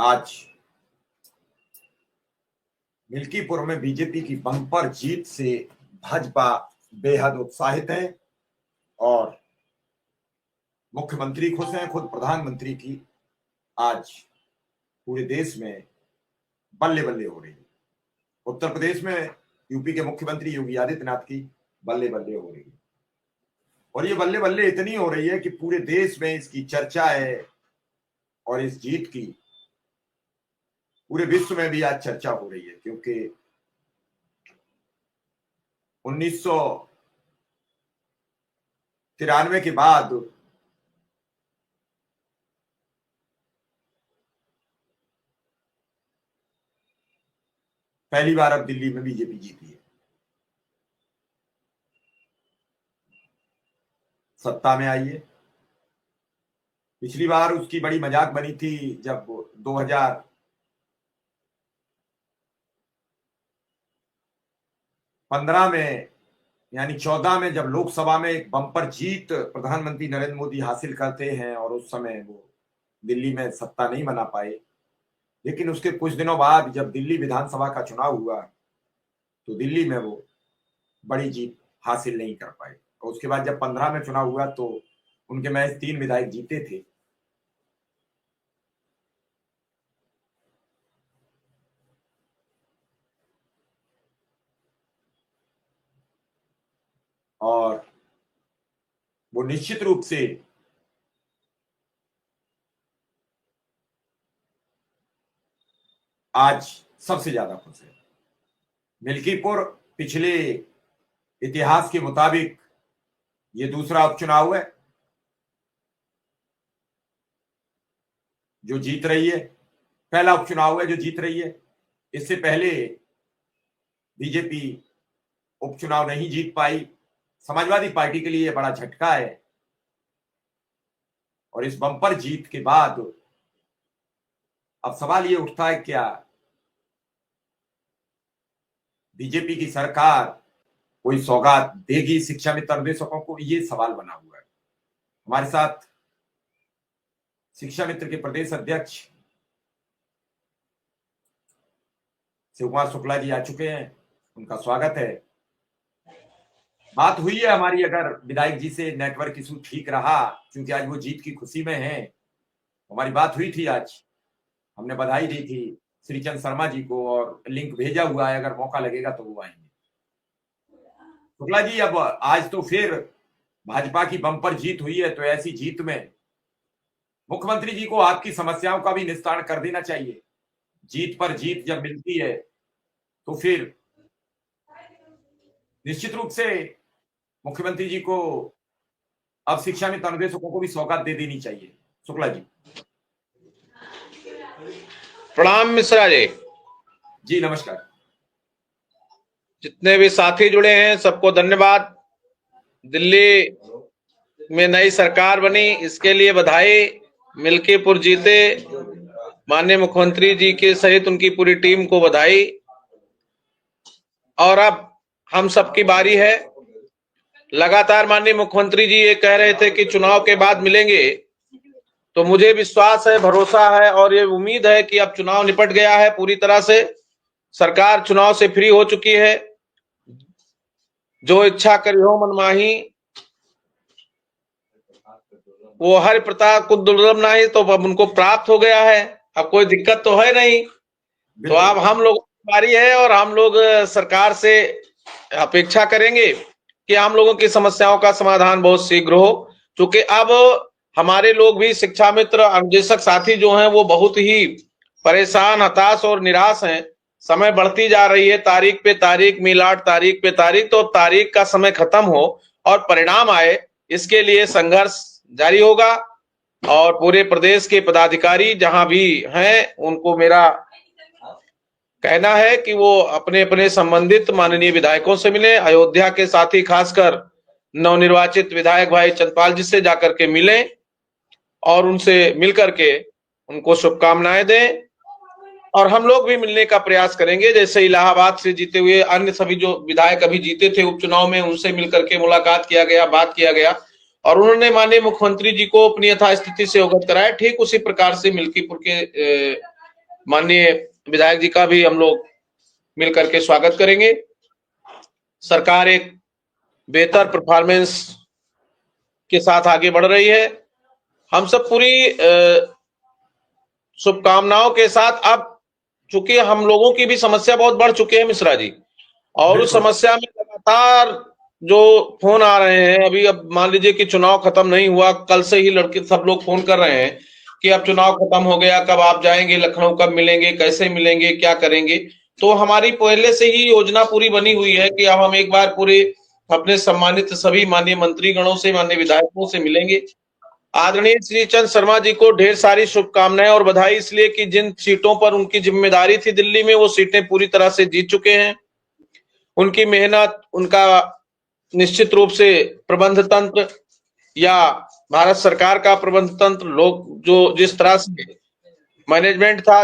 आज मिल्कीपुर में बीजेपी की बम्पर जीत से भाजपा बेहद उत्साहित है और मुख्यमंत्री खुश हैं। खुद प्रधानमंत्री की आज पूरे देश में बल्ले बल्ले हो रही है। उत्तर प्रदेश में यूपी के मुख्यमंत्री योगी आदित्यनाथ की बल्ले बल्ले हो रही है और ये बल्ले बल्ले इतनी हो रही है कि पूरे देश में इसकी चर्चा है और इस जीत की पूरे विश्व में भी आज चर्चा हो रही है, क्योंकि 1993 के बाद पहली बार अब दिल्ली में बीजेपी जीती है, सत्ता में आई है। पिछली बार उसकी बड़ी मजाक बनी थी जब 2015 में यानी 14 में जब लोकसभा में एक बम्पर जीत प्रधानमंत्री नरेंद्र मोदी हासिल करते हैं और उस समय वो दिल्ली में सत्ता नहीं बना पाए, लेकिन उसके कुछ दिनों बाद जब दिल्ली विधानसभा का चुनाव हुआ तो दिल्ली में वो बड़ी जीत हासिल नहीं कर पाए और उसके बाद जब 15 में चुनाव हुआ तो उनके महज 3 विधायक जीते थे। और वो निश्चित रूप से आज सबसे ज्यादा खुश है। मिल्कीपुर पिछले इतिहास के मुताबिक ये दूसरा उपचुनाव है जो जीत रही है, पहला उपचुनाव है जो जीत रही है। इससे पहले बीजेपी उपचुनाव नहीं जीत पाई। समाजवादी पार्टी के लिए बड़ा झटका है और इस बम्पर जीत के बाद अब सवाल ये उठता है, क्या बीजेपी की सरकार कोई सौगात देगी शिक्षा मित्र अन्वेषकों को? ये सवाल बना हुआ है। हमारे साथ शिक्षा मित्र के प्रदेश अध्यक्ष शिव कुमार शुक्ला जी आ चुके हैं, उनका स्वागत है। बात हुई है हमारी, अगर विधायक जी से नेटवर्क इशू ठीक रहा, क्योंकि आज वो जीत की खुशी में हैं, हमारी बात हुई थी। आज हमने बधाई दी थी श्रीचंद शर्मा जी को और लिंक भेजा हुआ है, अगर मौका लगेगा तो वो आएंगे। शुक्ला जी, अब आज तो फिर भाजपा की बम्पर जीत हुई है, तो ऐसी जीत में मुख्यमंत्री जी को आपकी समस्याओं का भी निस्तारण कर देना चाहिए। जीत पर जीत जब मिलती है तो फिर निश्चित रूप से मुख्यमंत्री जी को अब शिक्षा मित्र अन्वेषकों को भी सौगात दे देनी चाहिए। शुक्ला जी। प्रणाम मिश्रा जी। जी नमस्कार। जितने भी साथी जुड़े हैं सबको धन्यवाद। दिल्ली में नई सरकार बनी, इसके लिए बधाई। मिल्कीपुर जीते, माननीय मुख्यमंत्री जी के सहित उनकी पूरी टीम को बधाई। और अब हम सबकी बारी है। लगातार माननीय मुख्यमंत्री जी ये कह रहे थे कि चुनाव के बाद मिलेंगे, तो मुझे विश्वास है, भरोसा है और ये उम्मीद है कि अब चुनाव निपट गया है पूरी तरह से। सरकार चुनाव से फ्री हो चुकी है। जो इच्छा करी हो मनमाही, वो हरि प्रताप को दुर्लभ नहीं, तो अब उनको प्राप्त हो गया है। अब कोई दिक्कत तो है नहीं। तो अब हम लोग बारी है और हम लोग सरकार से अपेक्षा करेंगे कि हम लोगों की समस्याओं का समाधान बहुत शीघ्र हो, क्योंकि अब हमारे लोग भी शिक्षा मित्र अन्वेषक साथी जो हैं वो बहुत ही परेशान, हताश और निराश हैं। समय बढ़ती जा रही है, तारीख पे तारीख, मिलाट तारीख पे तारीख, तो तारीख का समय खत्म हो और परिणाम आए, इसके लिए संघर्ष जारी होगा। और पूरे प्रदेश के पदाधिकारी जहां भी हैं उनको मेरा कहना है कि वो अपने अपने संबंधित माननीय विधायकों से मिले। अयोध्या के साथी खासकर नवनिर्वाचित विधायक भाई चंद्रपाल जी से जाकर के मिलें और उनसे मिलकर के उनको शुभकामनाएं दें। और हम लोग भी मिलने का प्रयास करेंगे। जैसे इलाहाबाद से जीते हुए अन्य सभी जो विधायक अभी जीते थे उपचुनाव में, उनसे मिलकर के मुलाकात किया गया, बात किया गया और उन्होंने माननीय मुख्यमंत्री जी को अपनी यथास्थिति से अवगत कराया। ठीक उसी प्रकार से मिल्कीपुर के माननीय विधायक जी का भी हम लोग मिल करके स्वागत करेंगे। सरकार एक बेहतर परफॉर्मेंस के साथ आगे बढ़ रही है। हम सब पूरी शुभकामनाओं के साथ, अब चूंकि हम लोगों की भी समस्या बहुत बढ़ चुकी है मिश्रा जी, और उस समस्या में लगातार जो फोन आ रहे हैं, अभी अब मान लीजिए कि चुनाव खत्म नहीं हुआ, कल से ही लड़के सब लोग फोन कर रहे हैं कि अब चुनाव खत्म हो गया, कब आप जाएंगे लखनऊ, कब मिलेंगे, कैसे मिलेंगे, क्या करेंगे। तो हमारी पहले से ही योजना पूरी बनी हुई है कि अब हम एक बार पूरे अपने सम्मानित सभी माननीय मंत्रीगणों से, माननीय विधायकों से मिलेंगे। आदरणीय श्री चंद शर्मा जी को ढेर सारी शुभकामनाएं और बधाई, इसलिए कि जिन सीटों पर उनकी जिम्मेदारी थी दिल्ली में, वो सीटें पूरी तरह से जीत चुके हैं। उनकी मेहनत, उनका निश्चित रूप से प्रबंध तंत्र या भारत सरकार का प्रबंध तंत्र, लोग जो जिस तरह से मैनेजमेंट था,